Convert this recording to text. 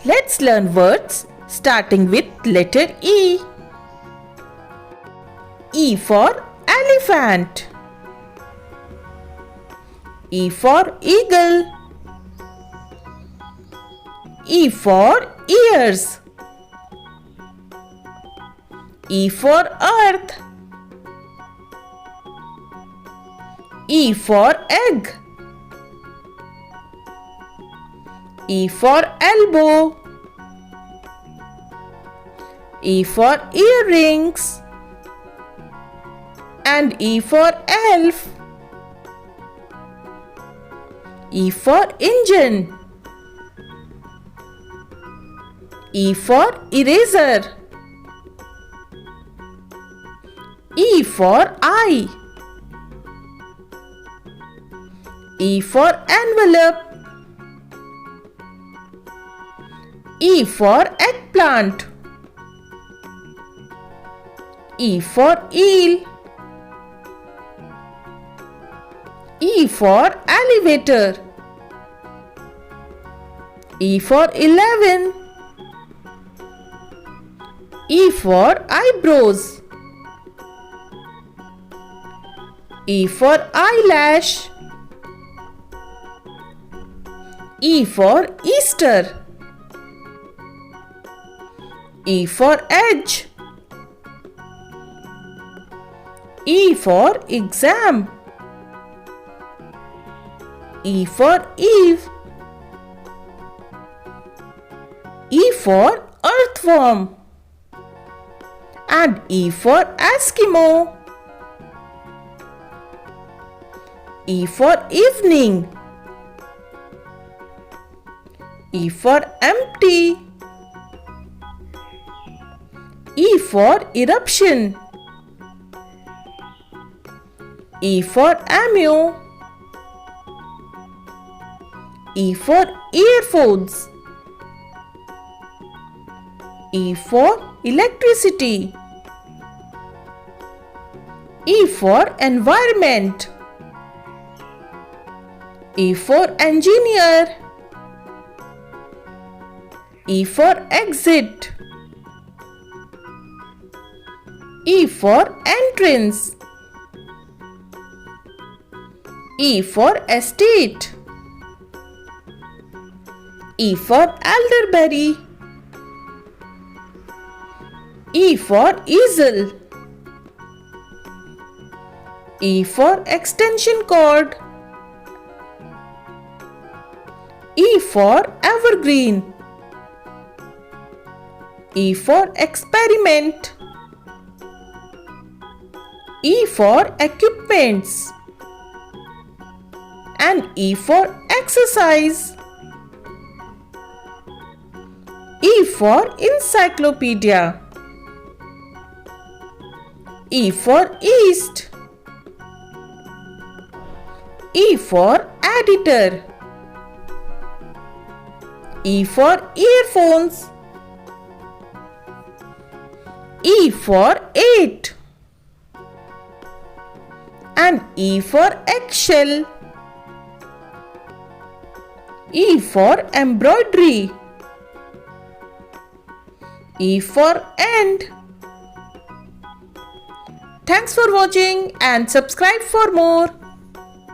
Let's learn words starting with letter E. E for elephant. E for eagle. E for ears. E for earth. E for egg. E for elbow. E for earrings. And E for elf. E for engine. E for eraser. E for eye. E for envelope. E for eggplant. E for eel. E for elevator. E for 11. E for eyebrows. E for eyelash. E for Easter. E for edge. E for exam. E for Eve. E for earthworm. And E for Eskimo. E for evening. E for empty. E for eruption. E for emu. E for earphones. E for electricity. E for environment. E for engineer. E for exit. E for entrance. E for estate. E for elderberry. E for easel. E for extension cord. E for evergreen. E for experiment. E for equipments. And E for exercise. E for encyclopedia. E for east. E for editor. E for earphones. E for 8. And E for eggshell. E for embroidery. E for end. Thanks for watching and subscribe for more.